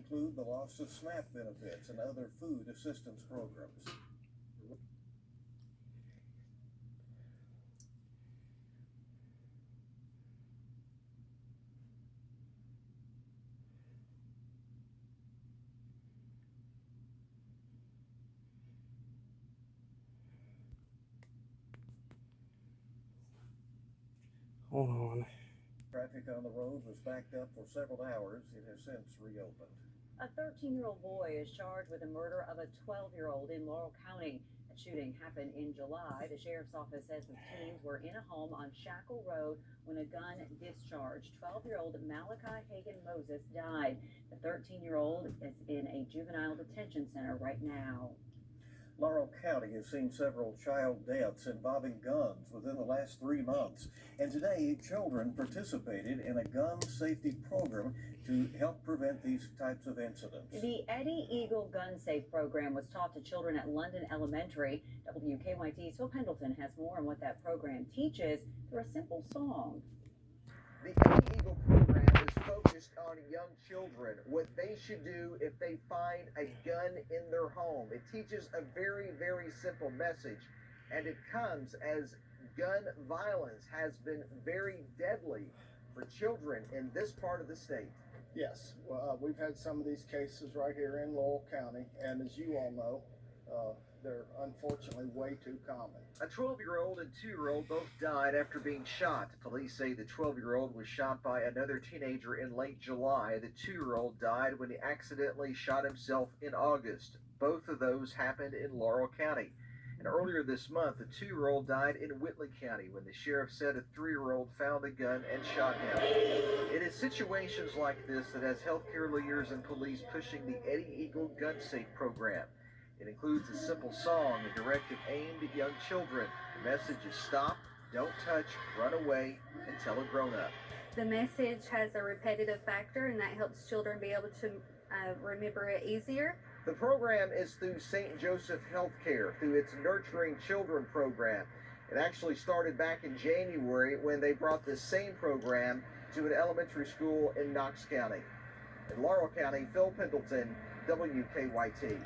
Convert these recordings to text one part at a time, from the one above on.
include the loss of SNAP benefits and other food assistance programs. Hold on. Traffic on the road was backed up for several hours. It has since reopened. A 13-year-old boy is charged with the murder of a 12-year-old in Laurel County. The shooting happened in July. The sheriff's office says the teens were in a home on Shackle Road when a gun discharged. 12-year-old Malachi Hagan Moses died. The 13-year-old is in a juvenile detention center right now. Laurel County has seen several child deaths involving guns within the last 3 months, and today children participated in a gun safety program to help prevent these types of incidents. The Eddie Eagle Gun Safe program was taught to children at London Elementary. WKYT's Phil Pendleton has more on what that program teaches through a simple song. The Eddie Eagle program is focused on young children, what they should do if they find a gun in their home. It teaches a very, very simple message, and it comes as gun violence has been very deadly for children in this part of the state. Yes, we've had some of these cases right here in Laurel County, and as you all know, they're unfortunately way too common. A 12-year-old and 2-year-old both died after being shot. Police say the 12-year-old was shot by another teenager in late July. The 2-year-old died when he accidentally shot himself in August. Both of those happened in Laurel County. And earlier this month, the 2-year-old died in Whitley County when the sheriff said a 3-year-old found a gun and shot him. It is situations like this that has healthcare leaders and police pushing the Eddie Eagle Gun Safe program. It includes a simple song, a directive aimed at young children. The message is stop, don't touch, run away, and tell a grown-up. The message has a repetitive factor, and that helps children be able to remember it easier. The program is through St. Joseph Healthcare, through its Nurturing Children program. It actually started back in January when they brought this same program to an elementary school in Knox County. In Laurel County, Phil Pendleton, WKYT.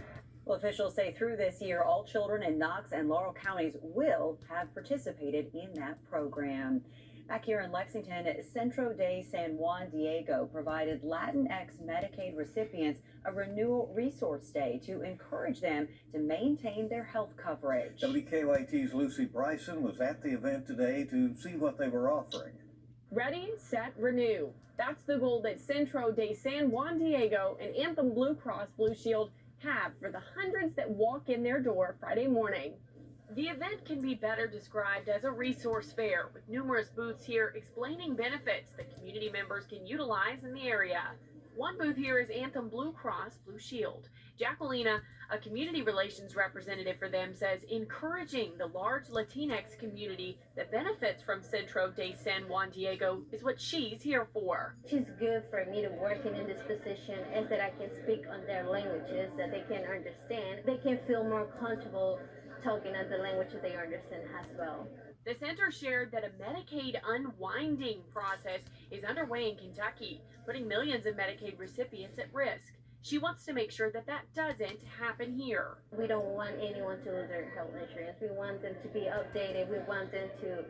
Well, officials say through this year, all children in Knox and Laurel counties will have participated in that program. Back here in Lexington, Centro de San Juan Diego provided Latinx Medicaid recipients a renewal resource day to encourage them to maintain their health coverage. WKYT's Lucy Bryson was at the event today to see what they were offering. Ready, set, renew. That's the goal that Centro de San Juan Diego and Anthem Blue Cross Blue Shield have for the hundreds that walk in their door Friday morning. The event can be better described as a resource fair, with numerous booths here explaining benefits that community members can utilize in the area. One booth here is Anthem Blue Cross Blue Shield. Jacquelina, a community relations representative for them, says encouraging the large Latinx community that benefits from Centro de San Juan Diego is what she's here for. It's good for me to working in this position is that I can speak on their languages that they can understand. They can feel more comfortable talking of the language that they understand as well. The center shared that a Medicaid unwinding process is underway in Kentucky, putting millions of Medicaid recipients at risk. She wants to make sure that that doesn't happen here. We don't want anyone to lose their health insurance. We want them to be updated. We want them to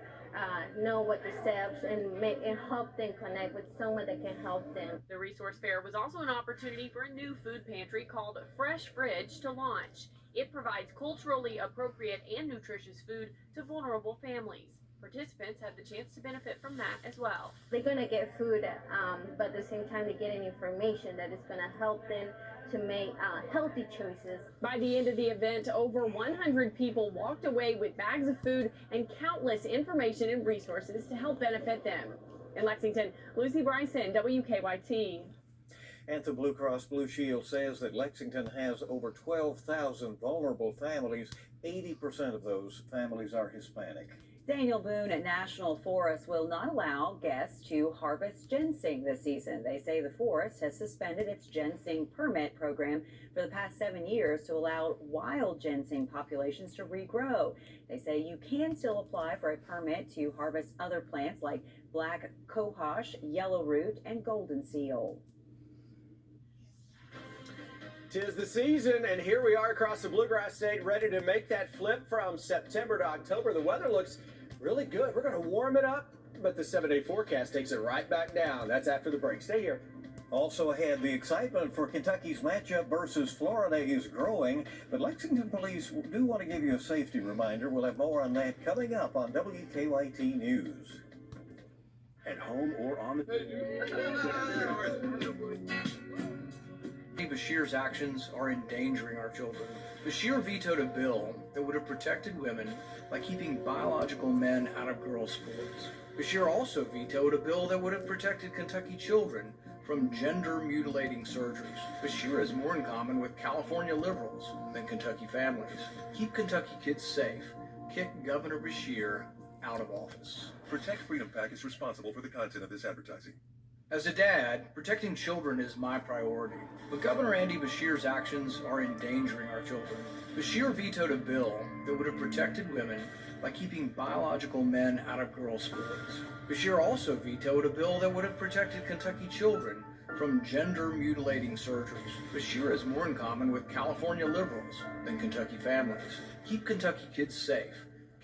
know what the steps and help them connect with someone that can help them. The resource fair was also an opportunity for a new food pantry called Fresh Fridge to launch. It provides culturally appropriate and nutritious food to vulnerable families. Participants have the chance to benefit from that as well. They're going to get food, but at the same time they're getting information that is going to help them to make healthy choices. By the end of the event, over 100 people walked away with bags of food and countless information and resources to help benefit them. In Lexington, Lucy Bryson, WKYT. Anthem Blue Cross Blue Shield says that Lexington has over 12,000 vulnerable families. 80% of those families are Hispanic. Daniel Boone at National Forest will not allow guests to harvest ginseng this season. They say the forest has suspended its ginseng permit program for the past 7 years to allow wild ginseng populations to regrow. They say you can still apply for a permit to harvest other plants like black cohosh, yellow root, and golden seal. 'Tis the season, and here we are across the Bluegrass State, ready to make that flip from September to October. The weather looks really good. We're going to warm it up, but the 7-day forecast takes it right back down. That's after the break. Stay here. Also ahead, the excitement for Kentucky's matchup versus Florida is growing, but Lexington police do want to give you a safety reminder. We'll have more on that coming up on WKYT News. At home or on the... Bashir's actions are endangering our children. Bashir vetoed a bill that would have protected women by keeping biological men out of girls' sports. Bashir also vetoed a bill that would have protected Kentucky children from gender-mutilating surgeries. Bashir has more in common with California liberals than Kentucky families. Keep Kentucky kids safe. Kick Governor Bashir out of office. Protect Freedom PAC is responsible for the content of this advertising. As a dad, protecting children is my priority, but Governor Andy Bashir's actions are endangering our children. Bashir vetoed a bill that would have protected women by keeping biological men out of girls' sports. Bashir also vetoed a bill that would have protected Kentucky children from gender-mutilating surgeries. Bashir has more in common with California liberals than Kentucky families. Keep Kentucky kids safe.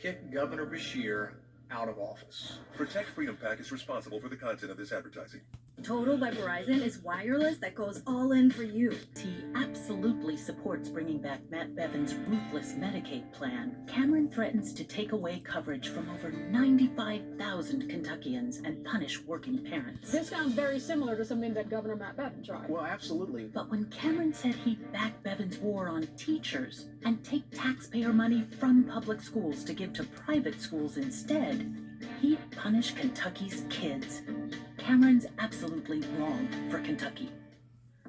Kick Governor Bashir out of office. Protect Freedom PAC is responsible for the content of this advertising. Total by Verizon is wireless that goes all in for you. T absolutely supports bringing back Matt Bevin's ruthless Medicaid plan. Cameron threatens to take away coverage from over 95,000 Kentuckians and punish working parents. This sounds very similar to something that Governor Matt Bevin tried. Well, absolutely. But when Cameron said he'd back Bevin's war on teachers and take taxpayer money from public schools to give to private schools instead, he'd punish Kentucky's kids. Cameron's absolutely wrong for Kentucky.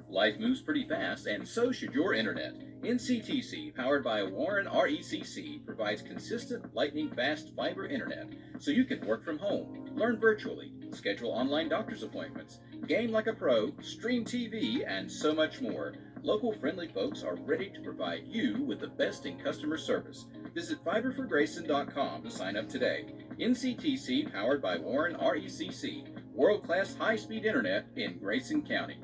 Life moves pretty fast, and so should your internet. NCTC, powered by Warren RECC, provides consistent, lightning-fast fiber internet so you can work from home, learn virtually, schedule online doctor's appointments, game like a pro, stream TV, and so much more. Local friendly folks are ready to provide you with the best in customer service. Visit fiberforgrayson.com to sign up today. NCTC, powered by Warren RECC, world-class high-speed internet in Grayson County.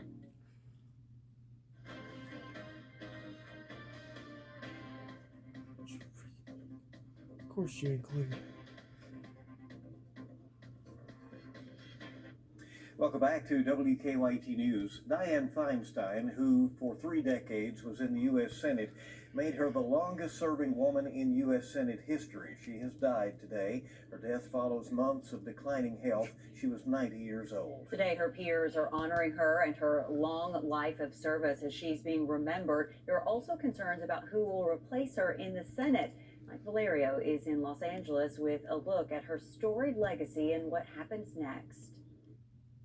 Of course you include. Welcome back to WKYT News. Dianne Feinstein, who for 3 decades was in the U.S. Senate, made her the longest-serving woman in U.S. Senate history. She has died today. Her death follows months of declining health. She was 90 years old. Today, her peers are honoring her and her long life of service as she's being remembered. There are also concerns about who will replace her in the Senate. Mike Valerio is in Los Angeles with a look at her storied legacy and what happens next.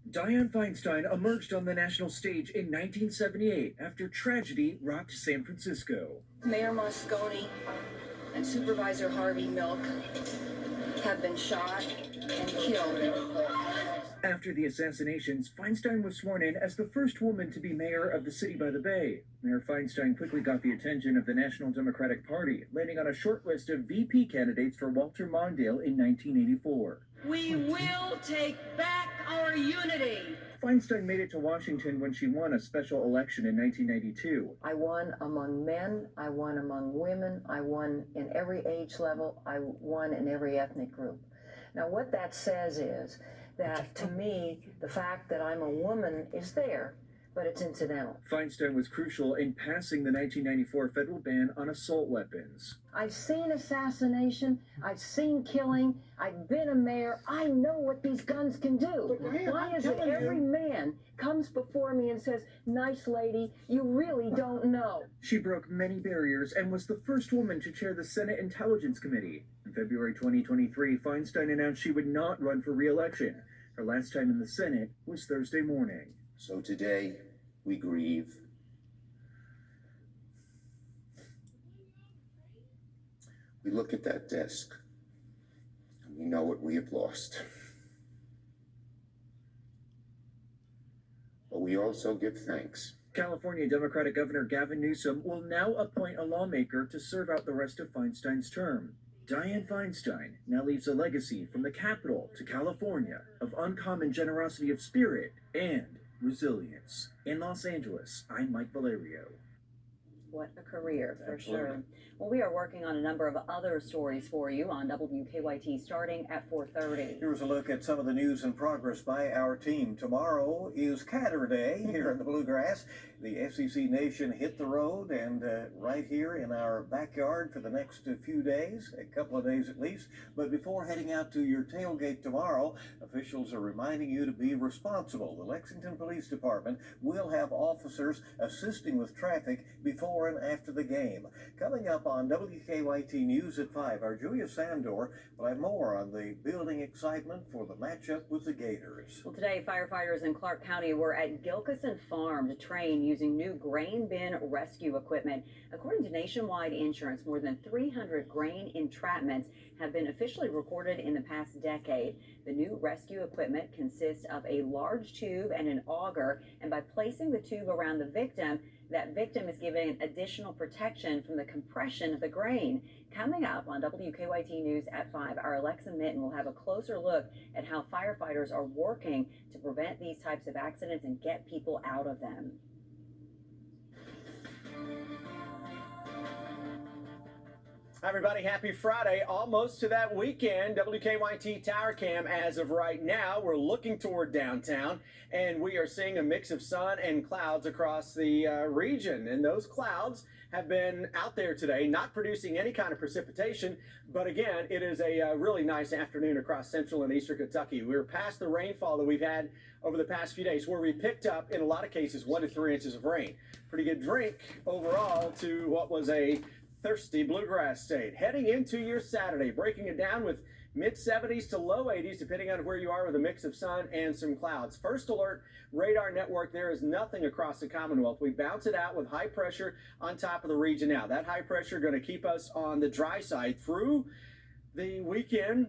Dianne Feinstein emerged on the national stage in 1978 after tragedy rocked San Francisco. Mayor Moscone and Supervisor Harvey Milk have been shot and killed. After the assassinations, Feinstein was sworn in as the first woman to be mayor of the city by the Bay. Mayor Feinstein quickly got the attention of the National Democratic Party, landing on a short list of VP candidates for Walter Mondale in 1984. We will take back our unity. Feinstein made it to Washington when she won a special election in 1992. I won among men, I won among women, I won in every age level, I won in every ethnic group. Now what that says is that to me, the fact that I'm a woman is there, but it's incidental. Feinstein was crucial in passing the 1994 federal ban on assault weapons. I've seen assassination, I've seen killing, I've been a mayor, I know what these guns can do. Why is it every man comes before me and says, nice lady, you really don't know? She broke many barriers and was the first woman to chair the Senate Intelligence Committee. In February 2023, Feinstein announced she would not run for re-election. Her last time in the Senate was Thursday morning. So today, we grieve. We look at that desk, and we know what we have lost. But we also give thanks. California Democratic Governor Gavin Newsom will now appoint a lawmaker to serve out the rest of Feinstein's term. Dianne Feinstein now leaves a legacy from the capital to California of uncommon generosity of spirit and resilience. In Los Angeles, I'm Mike Valerio. What a career, for Absolutely. sure. Well, we are working on a number of other stories for you on WKYT starting at 4:30. Here's a look at some of the news in progress by our team. Tomorrow is Catter Day here in the Bluegrass. The FCC Nation hit the road, and right here in our backyard for the next few days, a couple of days at least. But before heading out to your tailgate tomorrow, officials are reminding you to be responsible. The Lexington Police Department will have officers assisting with traffic before and after the game. Coming up on WKYT News at 5, our Julia Sandor will have more on the building excitement for the matchup with the Gators. Well, today, firefighters in Clark County were at Gilkison Farm to train using new grain bin rescue equipment. According to Nationwide Insurance, more than 300 grain entrapments have been officially recorded in the past decade. The new rescue equipment consists of a large tube and an auger, and by placing the tube around the victim, that victim is given additional protection from the compression of the grain. Coming up on WKYT News at 5, our Alexa Mitten will have a closer look at how firefighters are working to prevent these types of accidents and get people out of them. Hi everybody, happy Friday. Almost to that weekend. WKYT Tower Cam as of right now. We're looking toward downtown, and we are seeing a mix of sun and clouds across the region. And those clouds have been out there today, not producing any kind of precipitation. But again, it is a really nice afternoon across central and eastern Kentucky. We're past the rainfall that we've had over the past few days, where we picked up, in a lot of cases, 1 to 3 inches of rain. Pretty good drink overall to what was a thirsty bluegrass state. Heading into your Saturday, breaking it down with mid-70s to low 80s, depending on where you are, with a mix of sun and some clouds. First alert radar network, there is nothing across the Commonwealth. We bounce it out with high pressure on top of the region now. That high pressure going to keep us on the dry side through the weekend.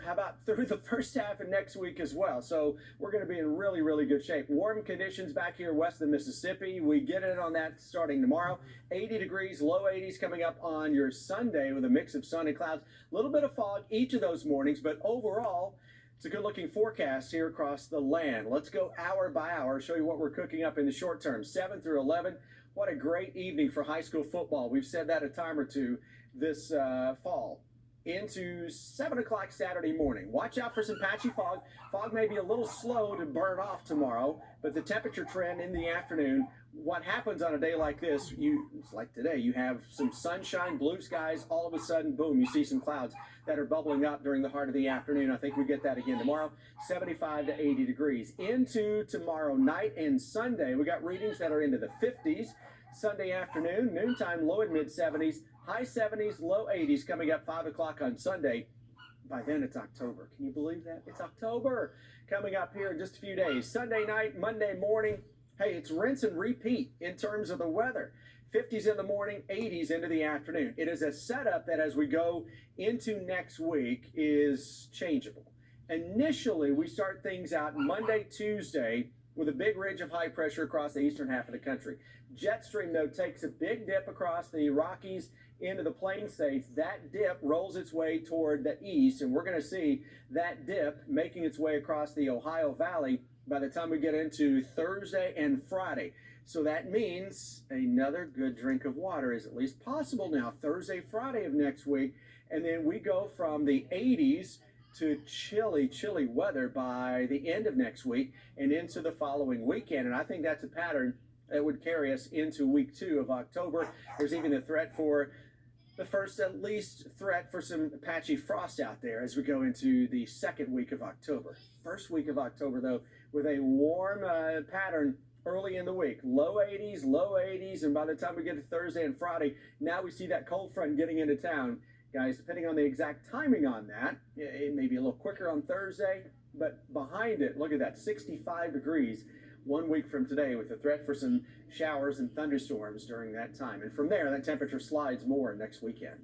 How about through the first half of next week as well? So we're going to be in really, really good shape. Warm conditions back here west of the Mississippi. We get in on that starting tomorrow. 80 degrees, low 80s coming up on your Sunday with a mix of sun and clouds. A little bit of fog each of those mornings, but overall, it's a good-looking forecast here across the land. Let's go hour by hour, show you what we're cooking up in the short term, 7 through 11. What a great evening for high school football. We've said that a time or two this fall. Into 7 o'clock Saturday morning. Watch out for some patchy fog. Fog may be a little slow to burn off tomorrow, but the temperature trend in the afternoon, what happens on a day like this, it's like today, you have some sunshine, blue skies, all of a sudden, boom, you see some clouds that are bubbling up during the heart of the afternoon. I think we get that again tomorrow, 75 to 80 degrees. Into tomorrow night and Sunday, we got readings that are into the 50s. Sunday afternoon, noontime, low and mid-70s. High 70s, low 80s coming up 5 o'clock on Sunday. By then, it's October. Can you believe that? It's October coming up here in just a few days. Sunday night, Monday morning. Hey, it's rinse and repeat in terms of the weather. 50s in the morning, 80s into the afternoon. It is a setup that as we go into next week is changeable. Initially, we start things out Monday, Tuesday with a big ridge of high pressure across the eastern half of the country. Jet stream, though, takes a big dip across the Rockies into the Plain States. That dip rolls its way toward the east, and we're going to see that dip making its way across the Ohio Valley by the time we get into Thursday and Friday. So that means another good drink of water is at least possible now, Thursday, Friday of next week. And then we go from the 80s to chilly, chilly weather by the end of next week and into the following weekend. And I think that's a pattern that would carry us into week 2 of October. There's even a threat for the first, at least, threat for some patchy frost out there as we go into the second week of October. First week of October, though, with a warm pattern early in the week. Low 80s, and by the time we get to Thursday and Friday, now we see that cold front getting into town. Guys, depending on the exact timing on that, it may be a little quicker on Thursday, but behind it, look at that, 65 degrees 1 week from today with the threat for some showers and thunderstorms during that time. And from there, that temperature slides more next weekend.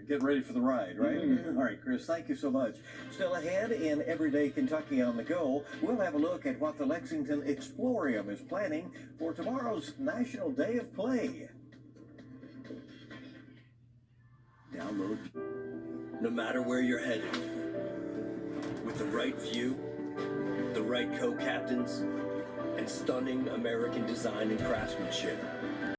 Get ready for the ride, right? All right, Chris, thank you so much. Still ahead in Everyday Kentucky on the Go, we'll have a look at what the Lexington Explorium is planning for tomorrow's National Day of Play. Download. No matter where you're headed, with the right view, the right co-captains, and stunning American design and craftsmanship,